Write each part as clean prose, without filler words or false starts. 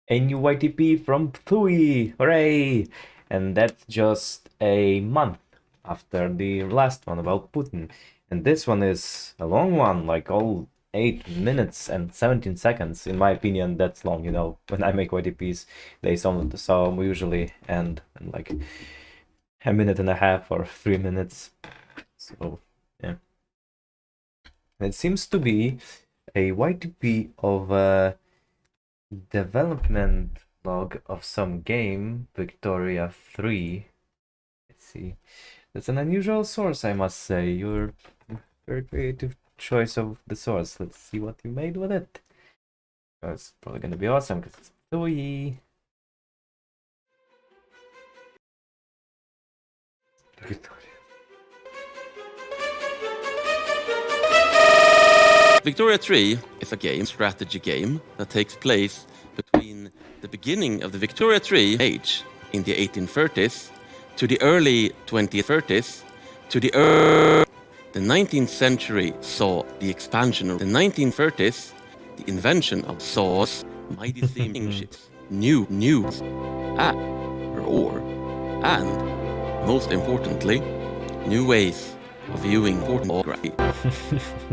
A new YTP from Thriii! Hooray! And that's just a month after the last one about Putin. And this one is a long one, like all 8 minutes and 17 seconds. In my opinion, that's long, you know. When I make YTPs, they some usually end in like a minute and a half or 3 minutes. So, yeah. And it seems to be a YTP of development log of some game, Dictoria Thriii. Let's see. That's an unusual source, I must say. Your very creative choice of the source. Let's see what you made with it. It's probably gonna be awesome because it's Thriii. Dictoria Thriii is a strategy game that takes place between the beginning of the Victoria Thriii age in the 1830s to the early 2030s to the 19th century saw the expansion of the 1930s, the invention of saws, mighty steam ships, new and most importantly, new ways of viewing photography.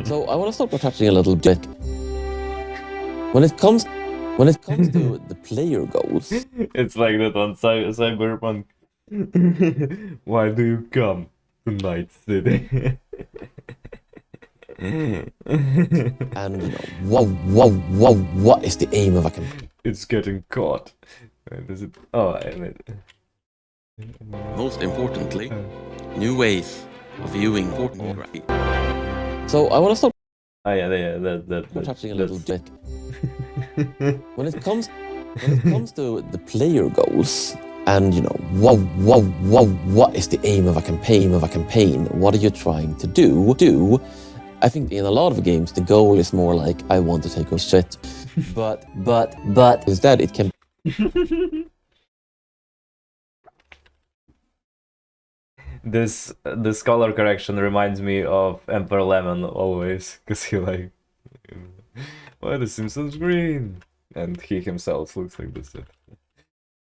So I want to start by touching a little bit. When it comes to the player goals, it's like that on Cyberpunk. Why do you come to Night City? and what is the aim of a campaign? It's getting caught. Does it? Oh, I mean. Most importantly, new ways of viewing photography. So I want to start. Oh yeah, that touching a little bit. When it comes to the player goals, and what is the aim of a campaign? What are you trying to do? I think in a lot of games the goal is more like I want to take a shit, but instead it can. This color correction reminds me of Emperor Lemon always, because he like, why the Simpsons green? And he himself looks like this.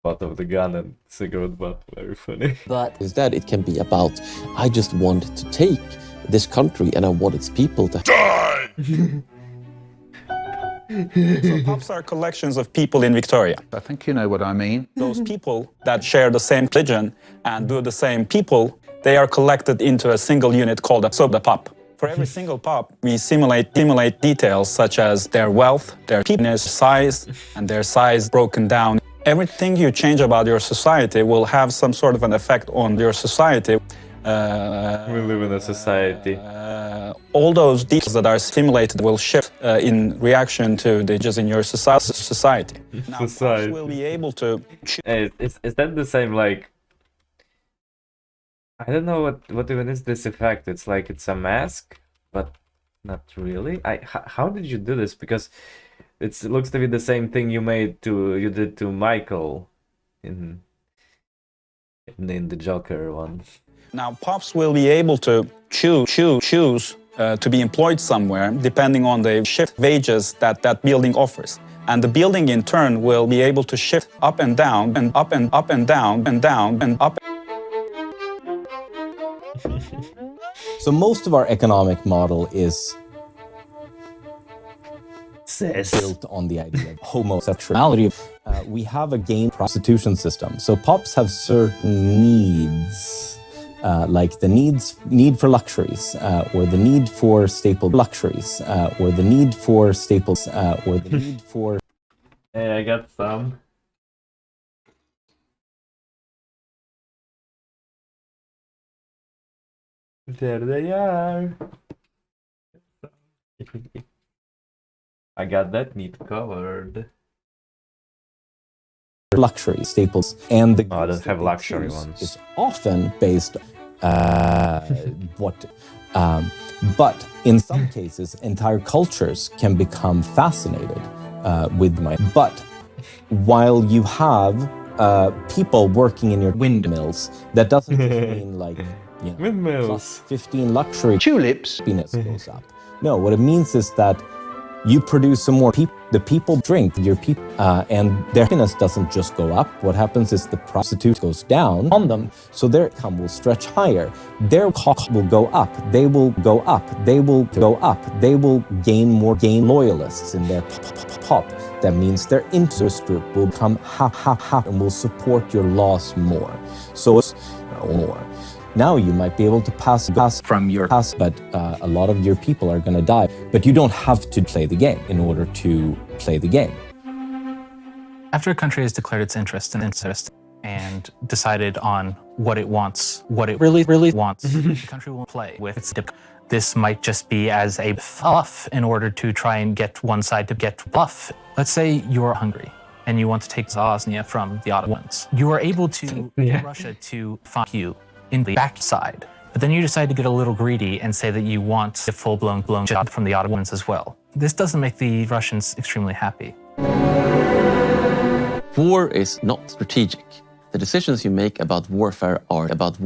Butt of the gun and cigarette butt, very funny. But instead it can be about, I just want to take this country and I want its people to die! So pubs are collections of people in Victoria. I think you know what I mean. Those people that share the same religion and do the same people, they are collected into a single unit called a pub. For every single pub, we simulate details such as their wealth, their penis size, and their size broken down. Everything you change about your society will have some sort of an effect on your society. We live in a society. All those details that are simulated will shift in reaction to the changes in your society. Now, Society. will be able to. Is that the same, like, I don't know what even is this effect. It's like it's a mask, but not really. How did you do this? Because it looks to be the same thing you did to Michael in the Joker one. Now, pups will be able to choose to be employed somewhere depending on the shift wages that building offers. And the building in turn will be able to shift up and down and up and up and down and down and up. So most of our economic model is built on the idea of homosexuality. We have a gay prostitution system. So pups have certain needs, like the need for luxuries, or the need for staple luxuries, or the need for staples, or the need for. Hey, I got some. There they are. I got that neat covered. Luxury staples, and the I don't have luxury ones. Is often based but in some cases entire cultures can become fascinated with my. But while you have people working in your windmills, that doesn't just mean like windmills plus 15 luxury Tulips. happiness goes up. No, what it means is that You produce some more people. The people drink your people, and their happiness doesn't just go up. What happens is the prostitute goes down on them, so their income will stretch higher. Their cost will go up. They will go up. They will go up. They will gain loyalists in their pop. That means their interest group will become and will support your laws more. So it's more. Now you might be able to pass from your past, but a lot of your people are going to die. But you don't have to play the game in order to play the game. After a country has declared its interest and decided on what it wants, what it really wants, the country will play with its This might just be as a fluff in order to try and get one side to get bluff. Let's say you're Hungary and you want to take Bosnia from the Ottomans. You are able to get Russia to find you in the backside. But then you decide to get a little greedy and say that you want a full-blown job from the Ottomans as well. This doesn't make the Russians extremely happy. War is not strategic. The decisions you make about warfare are about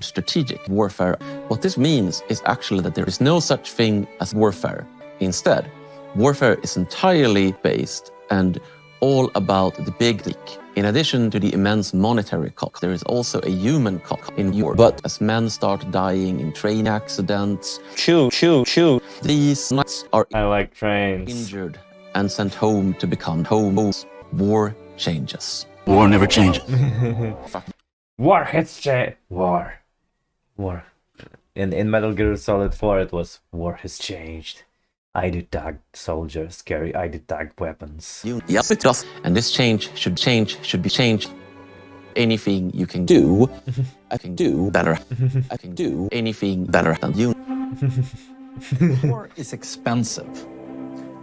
strategic warfare. What this means is actually that there is no such thing as warfare. Instead, warfare is entirely based and all about the big leak. In addition to the immense monetary cost, there is also a human cost in war. But as men start dying in train accidents, these nuts are I like trains. injured and sent home to become homos. War changes. War never changes. War has changed. War. In Metal Gear Solid 4 it was war has changed. I detect soldiers carry I detect weapons. And this change should be changed. Anything you can do, I can do better. I can do anything better than you. War is expensive,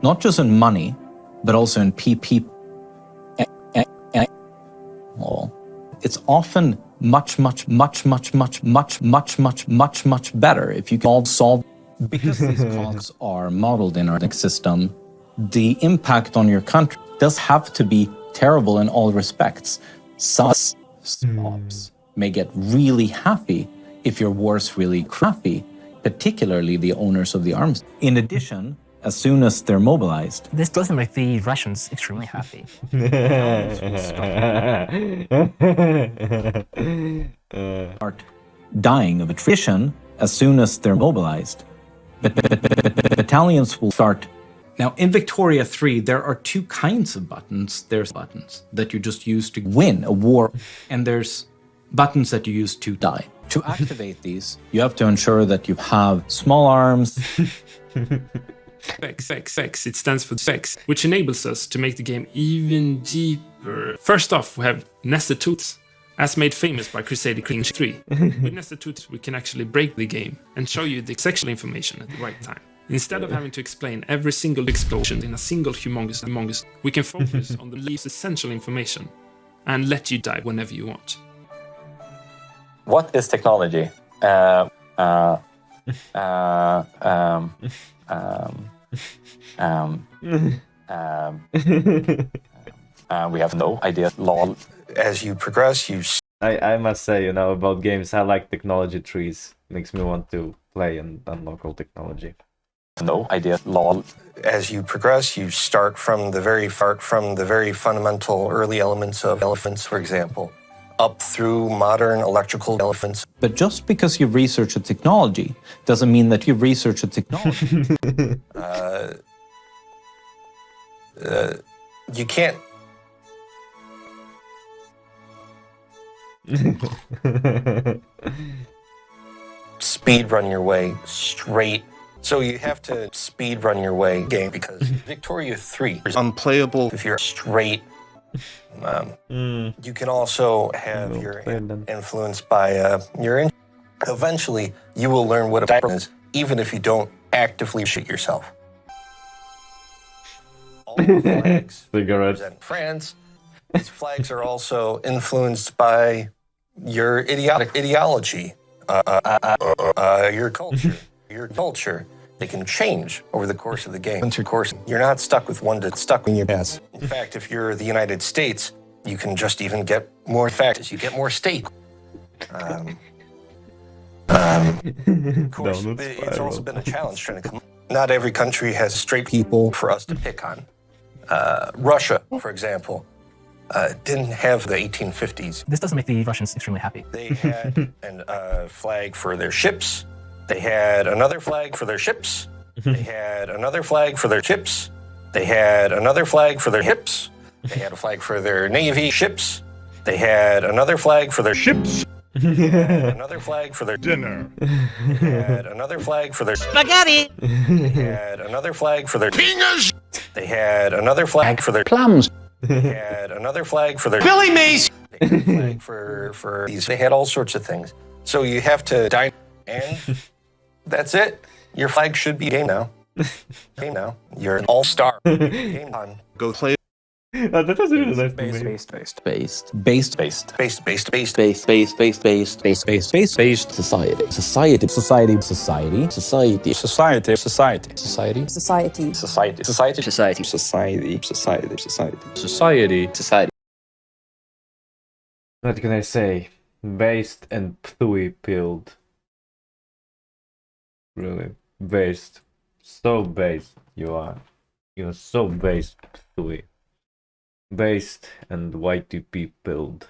not just in money, but also in PP. It's often much better if you can solve. Because these costs are modeled in our system, the impact on your country does have to be terrible in all respects. Some snobs may get really happy if your war's really crappy, particularly the owners of the arms. In addition, as soon as they're mobilized, This doesn't make the Russians extremely happy. start dying of attrition as soon as they're mobilized. But battalions will start. Now, in Victoria 3, there are two kinds of buttons. There's buttons that you just use to win a war, and there's buttons that you use to die. To activate these, you have to ensure that you have small arms. FX. It stands for FX, which enables us to make the game even deeper. First off, we have nested tools, as made famous by Crusader Kings 3. With nested tools, we can actually break the game and show you the sexual information at the right time. Instead of having to explain every single explosion in a single humongous, we can focus on the least essential information and let you die whenever you want. What is technology? We have no idea. Lol. As you progress, I must say, about games, I like technology trees. Makes me want to play and unlock all technology. No idea. Lol. as you progress, you start from the very fundamental early elements of elephants, for example, up through modern electrical elephants. But just because you research a technology doesn't mean that you research a technology. You can't. Speed run your way straight. So you have to speed run your way game because Dictoria Thriii is unplayable if you're straight. You can also have your influenced by your. Eventually, you will learn what a diaper is, even if you don't actively shoot yourself. All the flags represent France. These flags are also influenced by your idiotic ideology, your culture. They can change over the course of the game. You're not stuck with one that's stuck in your ass. In fact, if you're the United States, you can just even get more facts. You get more state. Of course, it's also been a challenge trying to come. not every country has straight people for us to pick on. Russia, for example, didn't have the 1850s. This doesn't make the Russians extremely happy. They had a flag for their ships. They had another flag for their ships. They had another flag for their ships. They had another flag for their hips. They had a flag for their navy ships. They had another flag for their ships. They had another flag for their dinner. They had another flag for their spaghetti. They had another flag for their fingers. They had another flag for their plums. They had another flag for their Billy Mays. They had a flag for these. They had all sorts of things. So you have to dine, and that's it. Your flag should be game now. Game now. You're an all-star. Game on. Go play. That was really nice to me. Based society. Society. Society. Society. Society. Society. Society. Society. Society. Society. Society. Society. Society. Society. Society. Society. Society. What can I say? Based and Pthui pilled. Really. Based. So based you are. You're so based, Pthui. Based and YTP pilled.